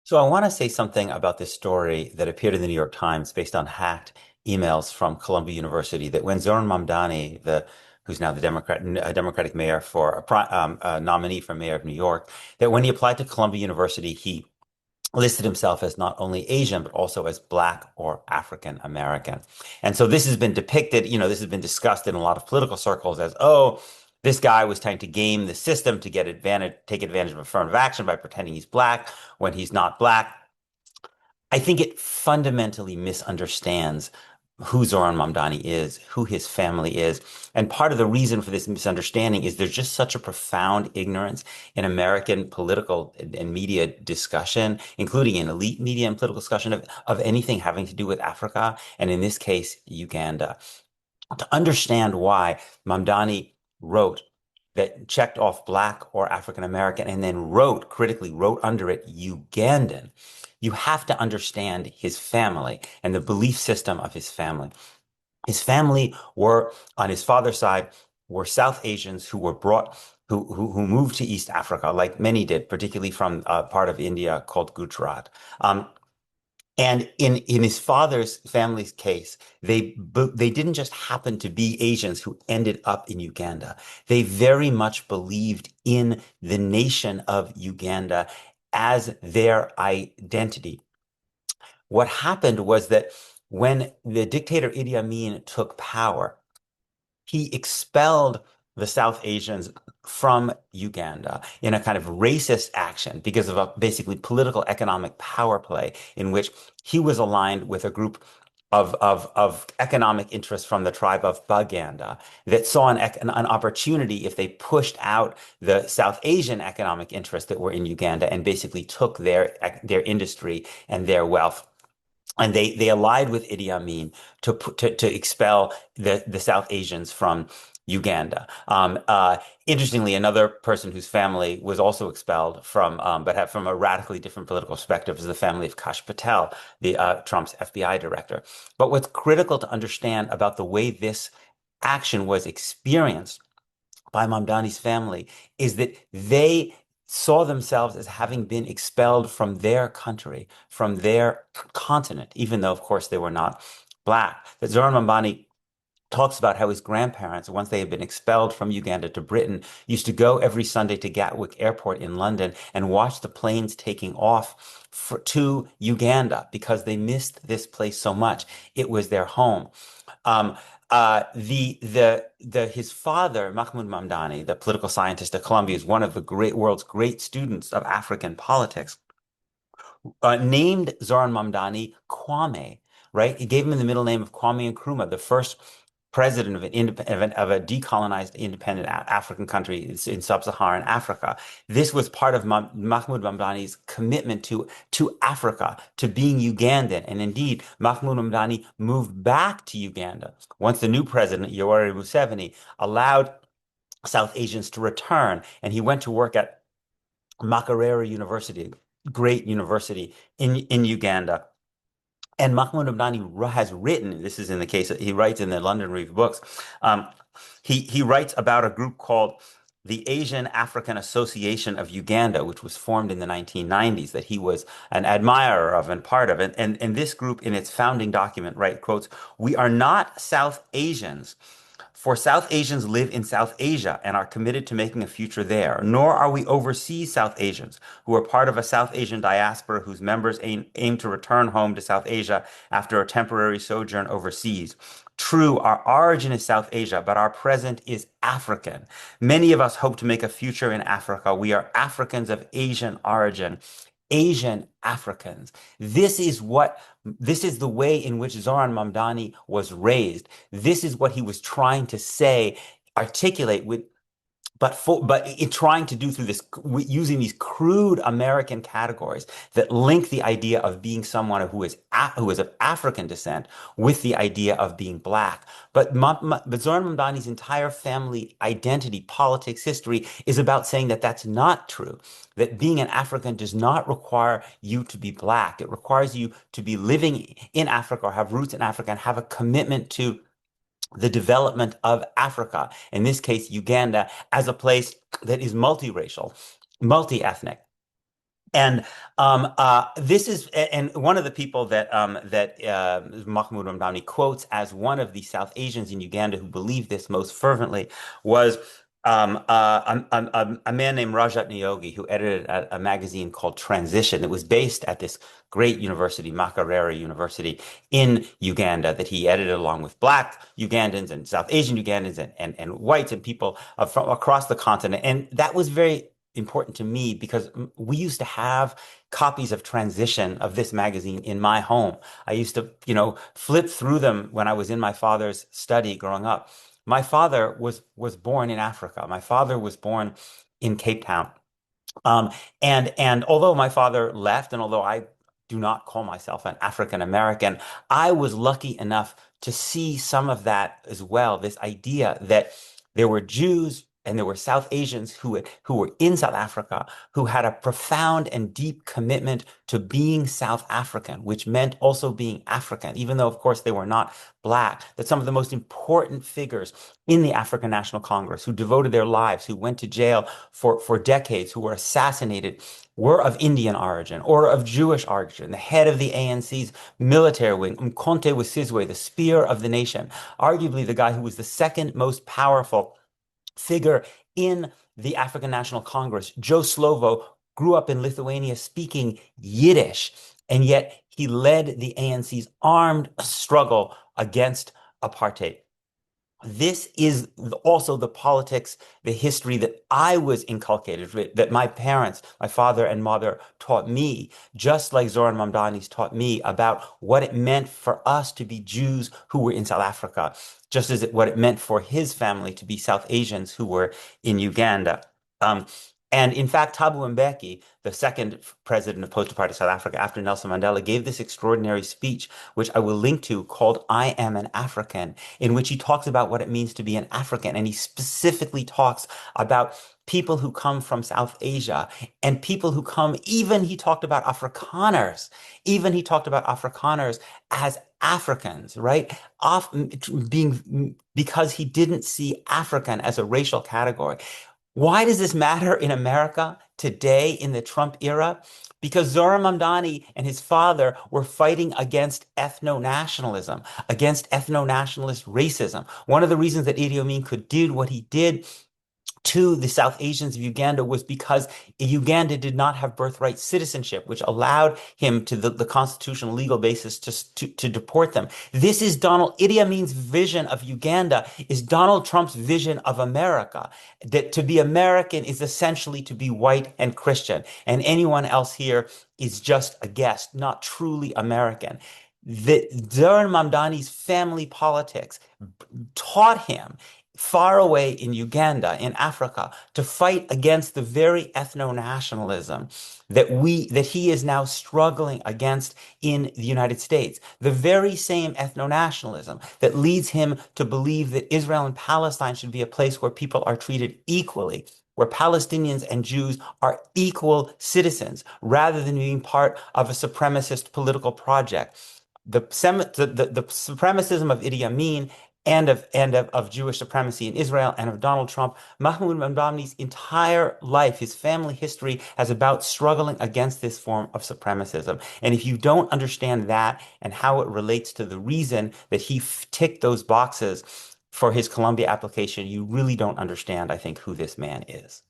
So I want to say something about this story that appeared in the New York Times based on hacked emails from Columbia University that when Zoran Mamdani, who's now the Democratic mayor for a nominee for mayor of New York, that when he applied to Columbia University, he listed himself as not only Asian, but also as Black or African American. And so this has been depicted, this has been discussed in a lot of political circles as, oh, this guy was trying to game the system to take advantage of affirmative action by pretending he's Black when he's not Black. I think it fundamentally misunderstands who Zoran Mamdani is, who his family is. And part of the reason for this misunderstanding is there's just such a profound ignorance in American political and media discussion, including in elite media and political discussion of anything having to do with Africa, and in this case, Uganda. To understand why Mamdani wrote that checked off Black or African American and then critically wrote under it Ugandan, you have to understand his family and the belief system of his family. His family were, on his father's side, were South Asians who were who moved to East Africa, like many did, particularly from a part of India called Gujarat. And in his father's family's case, they didn't just happen to be Asians who ended up in Uganda. They very much believed in the nation of Uganda as their identity. What happened was that when the dictator Idi Amin took power, he expelled the South Asians from Uganda in a kind of racist action because of a basically political economic power play in which he was aligned with a group of economic interests from the tribe of Baganda that saw an opportunity if they pushed out the South Asian economic interests that were in Uganda and basically took their industry and their wealth. And they allied with Idi Amin to expel the South Asians from Uganda. Interestingly, another person whose family was also expelled but had from a radically different political perspective, is the family of Kash Patel, the Trump's FBI director. But what's critical to understand about the way this action was experienced by Mamdani's family is that they saw themselves as having been expelled from their country, from their continent, even though, of course, they were not Black. That Zoran Mamdani talks about how his grandparents, once they had been expelled from Uganda to Britain, used to go every Sunday to Gatwick Airport in London and watch the planes taking off to Uganda because they missed this place so much. It was their home. Um, his father, Mahmoud Mamdani, the political scientist at Columbia, is one of the world's great students of African politics, named Zoran Mamdani Kwame, right? He gave him the middle name of Kwame Nkrumah, the first president of a decolonized independent African country in sub-Saharan Africa. This was part of Mahmoud Mamdani's commitment to Africa, to being Ugandan. And indeed, Mahmoud Mamdani moved back to Uganda once the new president, Yoweri Museveni, allowed South Asians to return. And he went to work at Makerere University, great university in Uganda. And Mahmoud Mamdani has written, this is in the case, he writes in the London Review books, um, he writes about a group called the Asian African Association of Uganda, which was formed in the 1990s, that he was an admirer of and part of. And this group, in its founding document, quotes, "We are not South Asians. For South Asians live in South Asia and are committed to making a future there, nor are we overseas South Asians who are part of a South Asian diaspora whose members aim to return home to South Asia after a temporary sojourn overseas. True, our origin is South Asia, but our present is African. Many of us hope to make a future in Africa. We are Africans of Asian origin. Asian Africans. This is the way in which Zoran Mamdani was raised. This is what he was trying to say, articulate but in trying to do through this, using these crude American categories that link the idea of being someone who is of African descent with the idea of being Black. But Zoran Mamdani's entire family identity, politics, history is about saying that that's not true. That being an African does not require you to be Black. It requires you to be living in Africa or have roots in Africa and have a commitment to the development of Africa, in this case, Uganda, as a place that is multiracial, multi-ethnic. And this is, and one of the people that Mahmoud Mamdani quotes as one of the South Asians in Uganda who believed this most fervently was a man named Rajat Niyogi, who edited a magazine called Transition. It was based at this great university, Makerere University in Uganda, that he edited along with Black Ugandans and South Asian Ugandans and whites and people from across the continent. And that was very important to me because we used to have copies of Transition of this magazine in my home. I used to, flip through them when I was in my father's study growing up. My father was born in Africa. My father was born in Cape Town. Um, and although my father left, and although I do not call myself an African American, I was lucky enough to see some of that as well. This idea that there were Jews and there were South Asians who were in South Africa who had a profound and deep commitment to being South African, which meant also being African, even though, of course, they were not Black. That some of the most important figures in the African National Congress who devoted their lives, who went to jail for decades, who were assassinated, were of Indian origin or of Jewish origin. The head of the ANC's military wing, Mkhonto Wesizwe, the spear of the nation, arguably the guy who was the second most powerful figure in the African National Congress, Joe Slovo, grew up in Lithuania speaking Yiddish, and yet he led the ANC's armed struggle against apartheid. This is also the politics, the history that I was inculcated, that my parents, my father and mother taught me, just like Zoran Mamdani's taught me about what it meant for us to be Jews who were in South Africa, just as what it meant for his family to be South Asians who were in Uganda. Um, and in fact, Thabo Mbeki, the second president of post-apartheid South Africa after Nelson Mandela, gave this extraordinary speech, which I will link to, called I Am an African, in which he talks about what it means to be an African. And he specifically talks about people who come from South Asia and people who come, even he talked about Afrikaners, even he talked about Afrikaners as Africans, right? Off being because he didn't see African as a racial category. Why does this matter in America today in the Trump era? Because Zoran Mamdani and his father were fighting against ethno-nationalism, against ethno-nationalist racism. One of the reasons that Idi Amin could do what he did to the South Asians of Uganda was because Uganda did not have birthright citizenship, which allowed him to the constitutional legal basis to deport them. This is Idi Amin's vision of Uganda is Donald Trump's vision of America, that to be American is essentially to be white and Christian, and anyone else here is just a guest, not truly American. Zoran Mamdani's family politics taught him far away in Uganda, in Africa, to fight against the very ethno-nationalism that he is now struggling against in the United States. The very same ethno-nationalism that leads him to believe that Israel and Palestine should be a place where people are treated equally, where Palestinians and Jews are equal citizens, rather than being part of a supremacist political project. The supremacism of Idi Amin and of Jewish supremacy in Israel and of Donald Trump. Mahmoud Mamdani's entire life, his family history, is about struggling against this form of supremacism. And if you don't understand that and how it relates to the reason that he ticked those boxes for his Columbia application, you really don't understand, I think, who this man is.